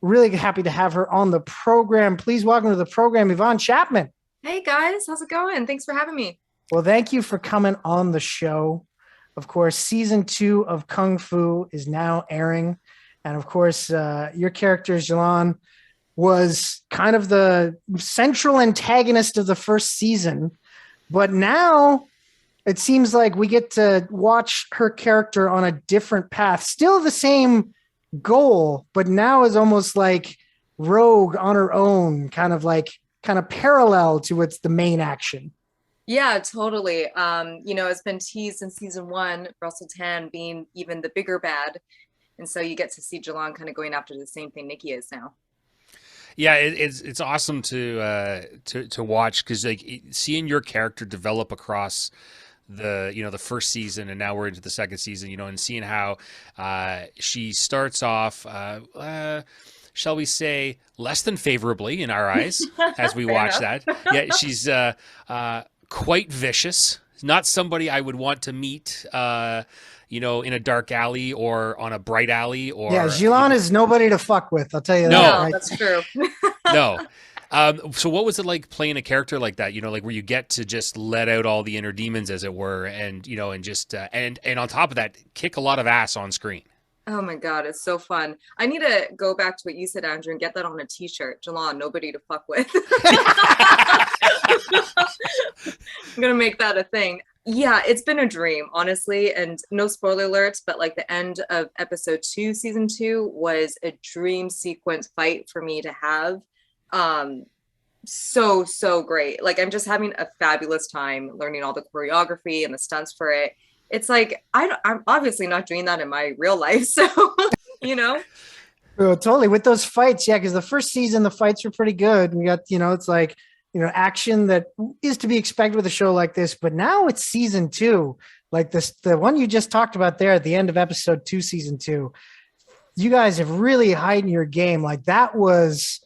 Really happy to have her on the program. Please welcome to the program, Yvonne Chapman. Hey guys, how's it going? Thanks for having me. Well, thank you for coming on the show. Of course, season 2 of Kung Fu is now airing. And of course, your character, Jilan, was kind of the central antagonist of the first season. But now it seems like we get to watch her character on a different path. Still the same goal, but now is almost like rogue on her own, kind of parallel to what's the main action. Yeah, totally. It's been teased in season one, Russell Tan being even the bigger bad. And so you get to see Jalon kind of going after the same thing Nikki is now. Yeah, it's awesome to watch because seeing your character develop across the first season, and now we're into the second season, and seeing how she starts off shall we say less than favorably in our eyes as we watch that. Yeah, she's quite vicious, not somebody I would want to meet in a dark alley or on a bright alley. Or yeah, Jilan is nobody to fuck with, I'll tell you no, that. Right? That's true. No. So what was it like playing a character like that, like where you get to just let out all the inner demons, as it were, and and just and on top of that, kick a lot of ass on screen? Oh my God, it's so fun. I need to go back to what you said, Andrew, and get that on a t-shirt. Jalon, nobody to fuck with. I'm gonna make that a thing. Yeah, it's been a dream, honestly, and no spoiler alerts, but like the end of episode 2, season 2 was a dream sequence fight for me to have. So great. Like I'm just having a fabulous time learning all the choreography and the stunts for it. It's like I'm obviously not doing that in my real life, so Oh, totally. With those fights, yeah, because the first season the fights were pretty good. We got, it's like, action that is to be expected with a show like this. But now it's season 2, like this, the one you just talked about there at the end of episode 2, season 2. You guys have really heightened your game. That was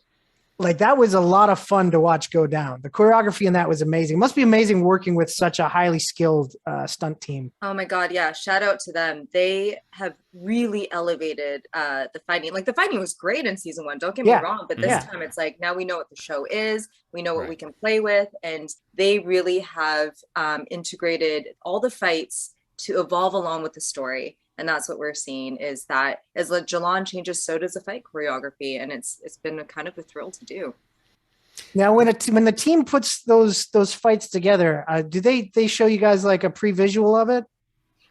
a lot of fun to watch go down. The choreography in that was amazing. It must be amazing working with such a highly skilled stunt team. Oh my God, yeah. Shout out to them. They have really elevated the fighting. Like the fighting was great in season 1, don't get me wrong, but this time it's like now we know what the show is, we know what we can play with, and they really have integrated all the fights to evolve along with the story. And that's what we're seeing, is that as Jalon changes, so does the fight choreography. And it's been a kind of a thrill to do. Now, when the team puts those fights together, do they show you guys like a pre-visual of it?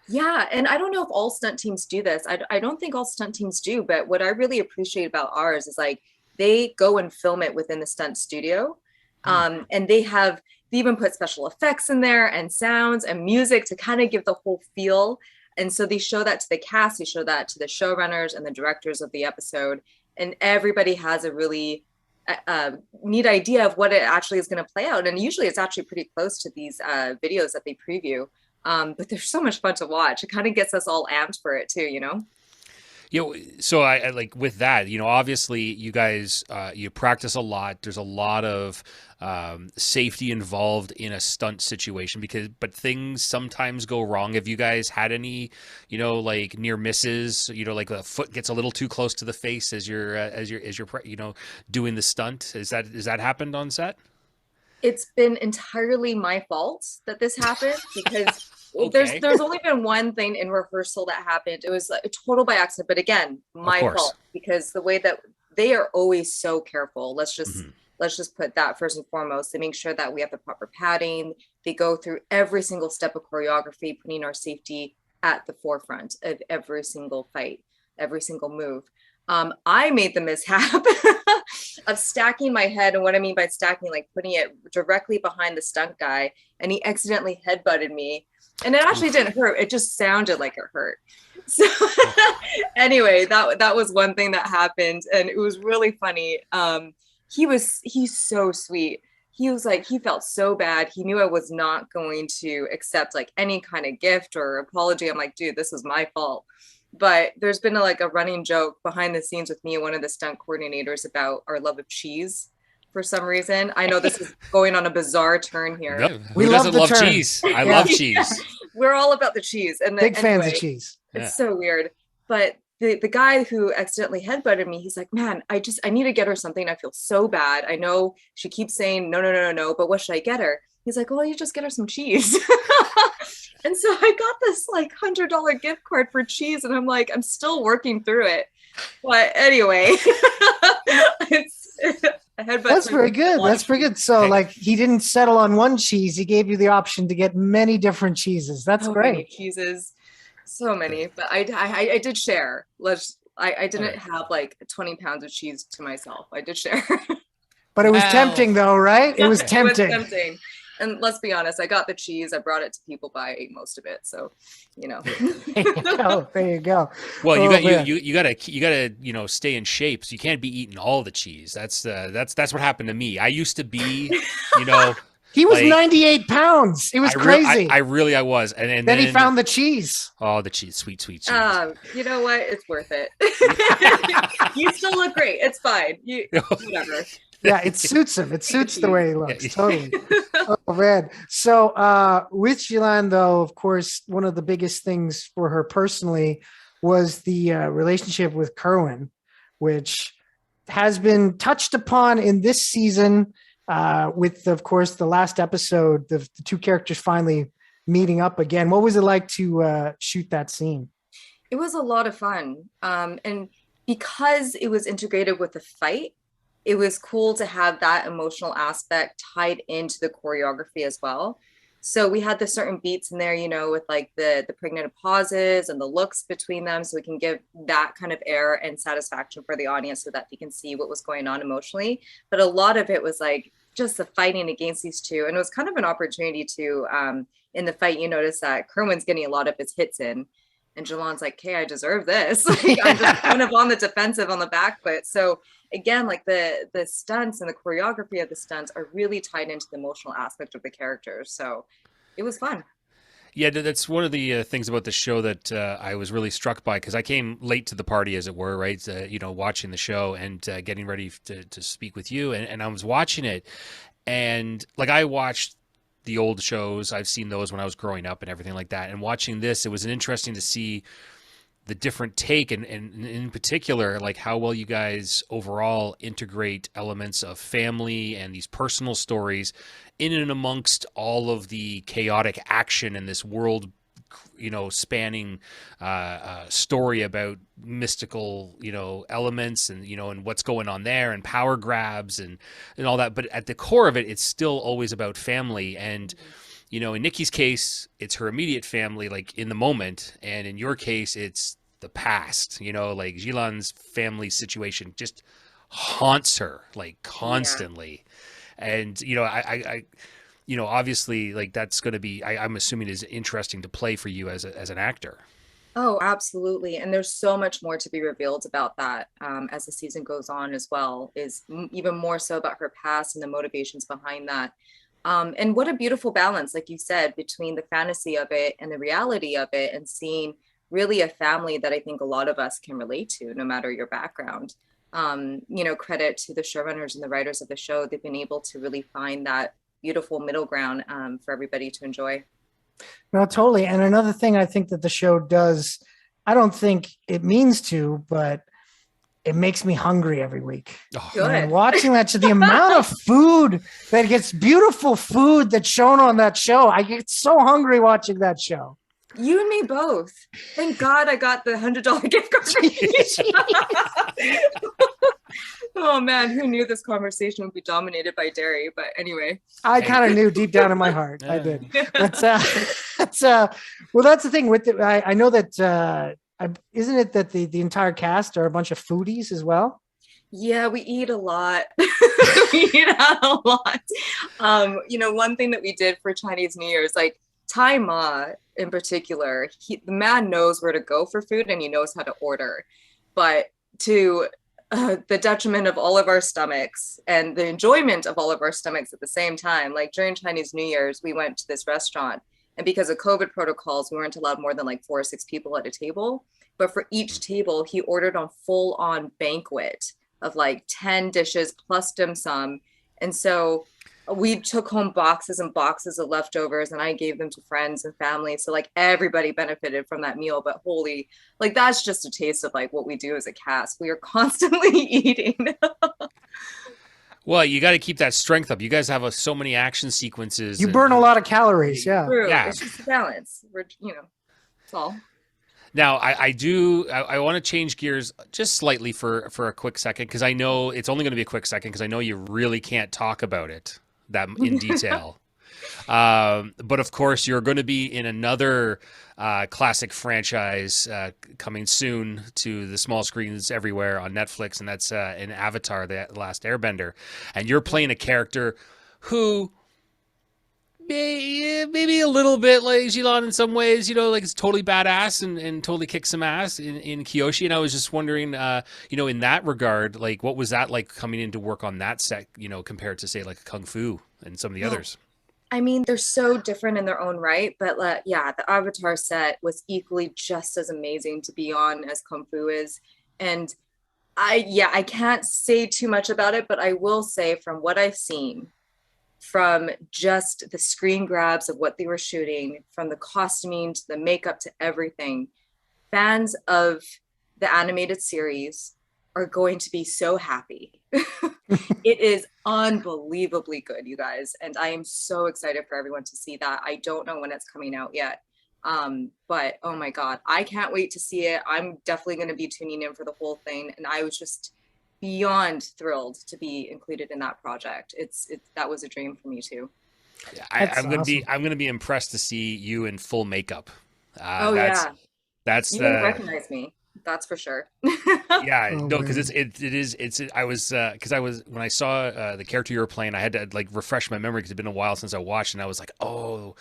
Yeah. And I don't know if all stunt teams do this. I don't think all stunt teams do. But what I really appreciate about ours is like they go and film it within the stunt studio. And they even put special effects in there and sounds and music to kind of give the whole feel. And so they show that to the cast, they show that to the showrunners and the directors of the episode. And everybody has a really neat idea of what it actually is going to play out. And usually it's actually pretty close to these videos that they preview. But they're so much fun to watch. It kind of gets us all amped for it too, So I like with that, obviously you guys, you practice a lot. There's a lot of safety involved in a stunt situation but things sometimes go wrong. Have you guys had any, like near misses, like the foot gets a little too close to the face as you're doing the stunt? Has that happened on set? It's been entirely my fault that this happened because Okay. there's only been one thing in rehearsal that happened. It was a total by accident, but again, my fault, because the way that they are always so careful. Let's just put that first and foremost. They make sure that we have the proper padding. They go through every single step of choreography, putting our safety at the forefront of every single fight, every single move. I made the mishap of stacking my head. And what I mean by stacking, like putting it directly behind the stunt guy, and he accidentally headbutted me. And it actually didn't hurt. It just sounded like it hurt. So anyway, that was one thing that happened. And it was really funny. He's so sweet. He was like, he felt so bad. He knew I was not going to accept like any kind of gift or apology. I'm like, dude, this was my fault. But there's been a running joke behind the scenes with me and one of the stunt coordinators about our love of cheese. For some reason, I know this is going on a bizarre turn here. No, who doesn't love cheese? I love cheese. We're all about the cheese, and big fans of cheese. It's so weird, but the guy who accidentally headbutted me, he's like, man, I need to get her something. I feel so bad. I know she keeps saying no, but what should I get her? He's like, well, you just get her some cheese. And so I got this like $100 gift card for cheese, and I'm like, I'm still working through it. But anyway, that's very good. That's pretty good. So like, he didn't settle on one cheese. He gave you the option to get many different cheeses. That's great. Many cheeses. So many, but I did share. I didn't have like 20 pounds of cheese to myself. I did share. But it was tempting though, right? It was tempting. It was tempting. And let's be honest, I got the cheese. I brought it to people, but I ate most of it. So, you know. There you go. Well, you gotta stay in shape. So you can't be eating all the cheese. That's what happened to me. I used to be, He was 98 pounds. It was crazy. I was. And then he found the cheese. Oh, the cheese. Sweet cheese. You know what? It's worth it. You still look great. It's fine. Whatever. Yeah, it suits him. It suits the way he looks. Totally. Oh, man. So with Jilan, though, of course, one of the biggest things for her personally was the relationship with Kerwin, which has been touched upon in this season. With, of course, the last episode, the two characters finally meeting up again. What was it like to shoot that scene? It was a lot of fun. And because it was integrated with the fight, it was cool to have that emotional aspect tied into the choreography as well. So we had the certain beats in there, with like the pregnant pauses and the looks between them. So we can give that kind of air and satisfaction for the audience so that they can see what was going on emotionally. But a lot of it was like just the fighting against these two. And it was kind of an opportunity to, in the fight, you notice that Kerwin's getting a lot of his hits in. And Jilan's like, hey, I deserve this. I'm just kind of on the defensive, on the back foot. So again, like the stunts and the choreography of the stunts are really tied into the emotional aspect of the characters. So it was fun. Yeah, that's one of the things about the show that I was really struck by, because I came late to the party, as it were, right? Watching the show and getting ready to speak with you. And I was watching it, and like, I watched the old shows. I've seen those when I was growing up and everything like that. And watching this, it was interesting to see the different take, and in particular, like how well you guys overall integrate elements of family and these personal stories in and amongst all of the chaotic action in this world, spanning story about mystical, elements and, and what's going on there, and power grabs and all that. But at the core of it, it's still always about family. And, in Nikki's case, it's her immediate family, like in the moment. And in your case, it's the past, like Jilan's family situation just haunts her like constantly. Yeah. And, I obviously, like, that's going to be, I'm assuming, is interesting to play for you as an actor. Oh, absolutely. And there's so much more to be revealed about that as the season goes on as well, is even more so about her past and the motivations behind that. And what a beautiful balance, like you said, between the fantasy of it and the reality of it, and seeing really a family that I think a lot of us can relate to, no matter your background. Credit to the showrunners and the writers of the show. They've been able to really find that beautiful middle ground for everybody to enjoy. No, totally. And another thing I think that the show does, I don't think it means to, but it makes me hungry every week. Oh, good. And watching that, the amount of food that gets, beautiful food that's shown on that show, I get so hungry watching that show. You and me both. Thank God I got the $100 gift card. Oh man, who knew this conversation would be dominated by dairy? But anyway, I kind of knew deep down in my heart. I did. That's well, that's the thing with it. I know that isn't it that the entire cast are a bunch of foodies as well? Yeah, we eat a lot. We eat out a lot. One thing that we did for Chinese New Year is like Tai Ma in particular. The man knows where to go for food and he knows how to order, but to the detriment of all of our stomachs and the enjoyment of all of our stomachs at the same time. Like during Chinese New Year's, we went to this restaurant, and because of COVID protocols, we weren't allowed more than like 4 or 6 people at a table. But for each table, he ordered a full-on banquet of like 10 dishes plus dim sum. And so we took home boxes and boxes of leftovers and I gave them to friends and family. So like everybody benefited from that meal, but holy, like that's just a taste of like what we do as a cast. We are constantly eating. Well, you got to keep that strength up. You guys have so many action sequences. You burn a lot of calories. Yeah. True. Yeah. It's just a balance. We're, that's all. Now, I want to change gears just slightly for a quick second, because I know it's only going to be a quick second, because I know you really can't talk about it that in detail. But of course, you're going to be in another classic franchise coming soon to the small screens everywhere on Netflix, and that's in Avatar: The Last Airbender. And you're playing a character who maybe a little bit like Jilan in some ways, like it's totally badass and totally kicks some ass in Kyoshi. And I was just wondering, in that regard, like what was that like coming in to work on that set, compared to say like Kung Fu and some of the others? I mean, they're so different in their own right, but the Avatar set was equally just as amazing to be on as Kung Fu is. And I can't say too much about it, but I will say from what I've seen, from just the screen grabs of what they were shooting, from the costuming to the makeup to everything, fans of the animated series are going to be so happy. It is unbelievably good, you guys. And I am so excited for everyone to see that. I don't know when it's coming out yet. But oh my God, I can't wait to see it. I'm definitely going to be tuning in for the whole thing. And I was just beyond thrilled to be included in that project. That was a dream for me too. Yeah, I'm gonna be impressed to see you in full makeup. That's you didn't recognize me. That's for sure. Yeah, no, because I was when I saw the character you were playing, I had to like refresh my memory because it'd been a while since I watched, and I was like, oh,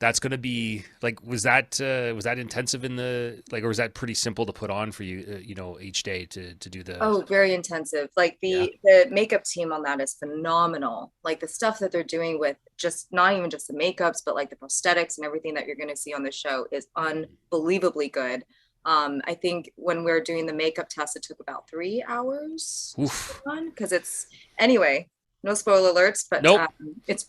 that's gonna be like, was that intensive in the like, or was that pretty simple to put on for you, each day to do the? Oh, very intensive. Like the makeup team on that is phenomenal. Like the stuff that they're doing with just not even just the makeups, but like the prosthetics and everything that you're going to see on the show is unbelievably good. I think when we're doing the makeup test, it took about 3 hours because it's anyway, no spoiler alerts, but nope. It's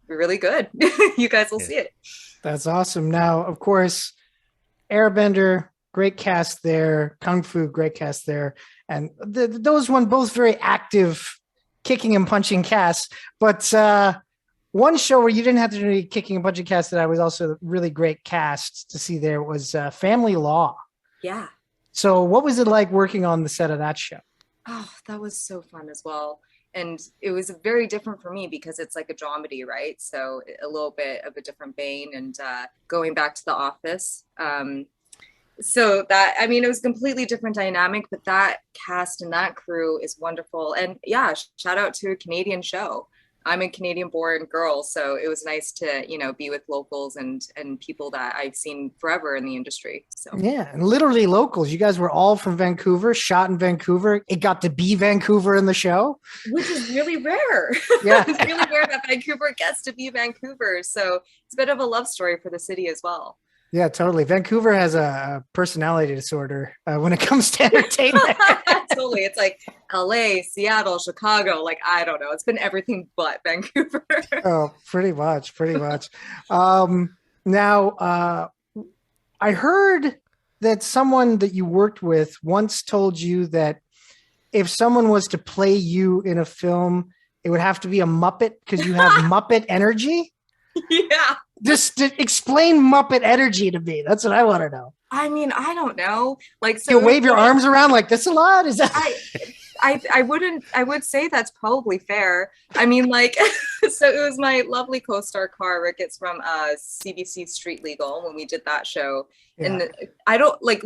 really good. You guys will see it. That's awesome. Now, of course, Airbender, great cast there. Kung Fu, great cast there. And those one both very active kicking and punching casts. But one show where you didn't have to do any kicking and punching cast that I was also really great cast to see there was Family Law. Yeah. So what was it like working on the set of that show? Oh, that was so fun as well. And it was very different for me because it's like a dramedy, right? So a little bit of a different vein and going back to The Office. So that, I mean, it was a completely different dynamic, but that cast and that crew is wonderful. And yeah, shout out to a Canadian show. I'm a Canadian born girl, so it was nice to, be with locals and people that I've seen forever in the industry. So yeah, and literally locals. You guys were all from Vancouver, shot in Vancouver. It got to be Vancouver in the show, which is really rare. Yeah, it's really rare that Vancouver gets to be Vancouver. So it's a bit of a love story for the city as well. Yeah, totally. Vancouver has a personality disorder when it comes to entertainment. Totally. It's like LA, Seattle, Chicago. Like, I don't know. It's been everything but Vancouver. Oh, pretty much. Now, I heard that someone that you worked with once told you that if someone was to play you in a film, it would have to be a Muppet because you have Muppet energy. Yeah. Just explain Muppet energy to me. That's what I want to know. I mean, I don't know. Like, so you wave your arms around like this a lot? Is that? I would say that's probably fair. I mean, like, so it was my lovely co-star Cara Ricketts from CBC Street Legal when we did that show. Yeah. And I don't like,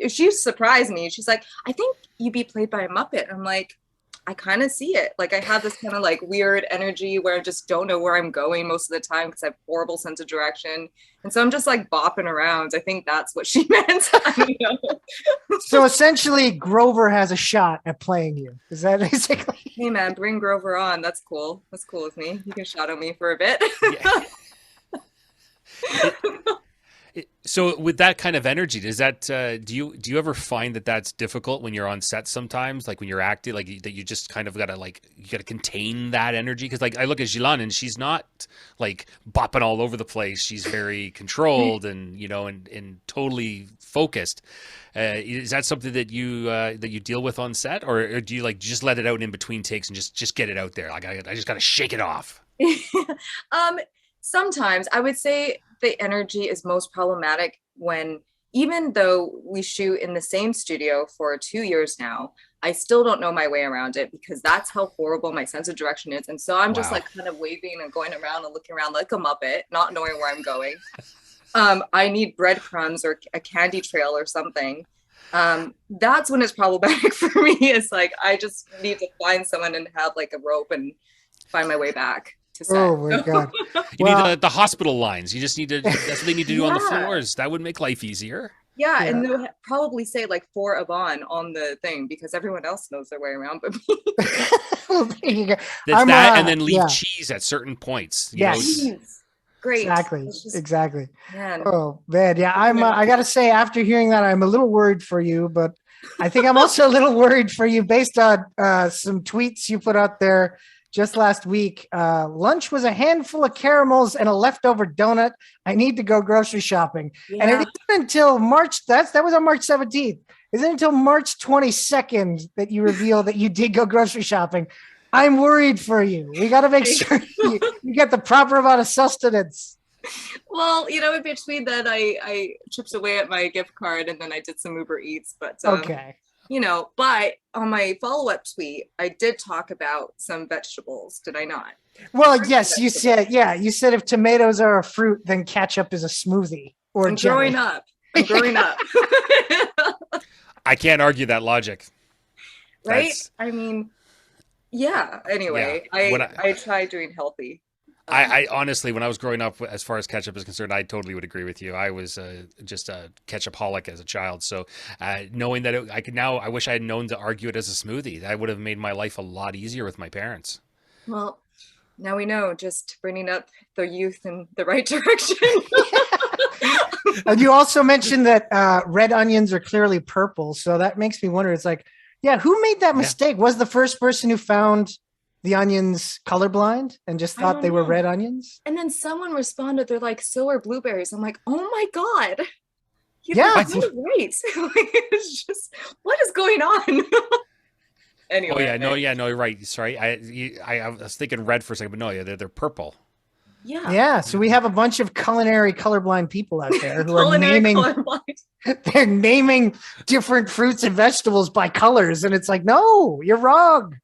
she surprised me. She's like, I think you'd be played by a Muppet. I'm like, I kind of see it. Like I have this kind of like weird energy where I just don't know where I'm going most of the time because I have horrible sense of direction. And so I'm just like bopping around. I think that's what she meant. So essentially Grover has a shot at playing you. Is that basically? Hey man, bring Grover on. That's cool. That's cool with me. You can shadow me for a bit. Yeah. So with that kind of energy, does that do you ever find that that's difficult when you're on set sometimes, like when you're acting, like that you just kind of gotta you gotta contain that energy? Because like I look at Jilan and she's not like bopping all over the place. She's very controlled and and totally focused. Is that something that you deal with on set, or do you just let it out in between takes and just get it out there? Like I just gotta shake it off. Sometimes I would say the energy is most problematic when, even though we shoot in the same studio for 2 years now, I still don't know my way around it because that's how horrible my sense of direction is. And so I'm just like kind of waving and going around and looking around like a Muppet, not knowing where I'm going. I need breadcrumbs or a candy trail or something. That's when it's problematic for me. It's like, I just need to find someone and have like a rope and find my way back. Oh my God. You need the hospital lines. You just need to, that's what they need to do on the floors. That would make life easier. Yeah, and they'll probably say like for Yvonne on the thing because everyone else knows their way around but me. That's that, and then leave cheese at certain points. Yes. Great. Exactly. Man. Oh man, yeah. I gotta say, after hearing that, I'm a little worried for you, but I think I'm also a little worried for you based on some tweets you put out there just last week. Lunch was a handful of caramels and a leftover donut. I need to go grocery shopping. Yeah. And it isn't until March, that was on March 17th. Isn't until March 22nd that you reveal that you did go grocery shopping. I'm worried for you. We got to make sure you get the proper amount of sustenance. Well, in between that, I chipped away at my gift card and then I did some Uber Eats, but okay. But on my follow-up tweet, I did talk about some vegetables, did I not? Well, yes, you said if tomatoes are a fruit, then ketchup is a smoothie or I'm growing up. I can't argue that logic. Right? I mean, yeah. Anyway, I try doing healthy. I honestly, when I was growing up, as far as ketchup is concerned, I totally would agree with you. I was just a ketchup-holic as a child. So knowing that I wish I had known to argue it as a smoothie. That would have made my life a lot easier with my parents. Well, now we know, just bringing up the youth in the right direction. And you also mentioned that red onions are clearly purple. So that makes me wonder, it's like, who made that mistake? Was the first person who found the onions colorblind and just thought they were red onions? And then someone responded, they're like, so are blueberries. I'm like, oh my God. You're right. It's just, what is going on? Anyway. Oh yeah, no, you're right. Sorry. I was thinking red for a second, but no, they're purple. Yeah. Yeah. So we have a bunch of culinary colorblind people out there who are they're naming different fruits and vegetables by colors. And it's like, no, you're wrong.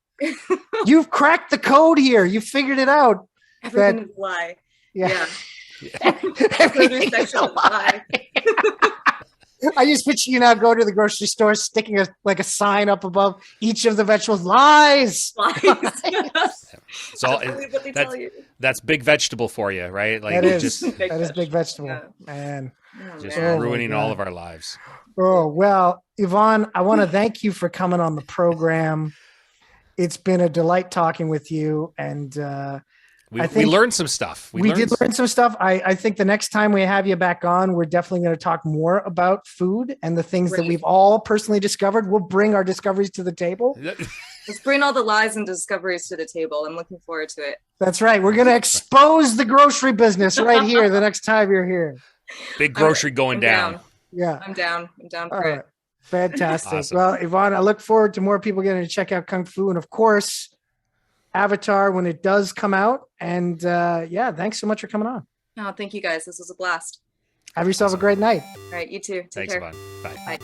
You've cracked the code here. You figured it out. Everything is a lie. Yeah. Everything is a lie. I just picture you now go to the grocery store, sticking a sign up above each of the vegetables. Lies. It's all that's big vegetable for you, right? Like that is big vegetable, man. Just ruining all of our lives. Oh well, Yvonne, I want to thank you for coming on the program. It's been a delight talking with you, and we learned some stuff. We did learn some stuff. I think the next time we have you back on, we're definitely going to talk more about food and the things that we've all personally discovered. We'll bring our discoveries to the table. Let's bring all the lies and discoveries to the table. I'm looking forward to it. That's right. We're going to expose the grocery business right here the next time you're here. Big grocery going down. Yeah. I'm down for it. Fantastic. Awesome. Well, Yvonne, I look forward to more people getting to check out Kung Fu. And of course, Avatar when it does come out. And thanks so much for coming on. Oh, thank you guys. This was a blast. Have yourself a great night. All right, you too. Take Thanks, care. Yvonne. Bye. Bye.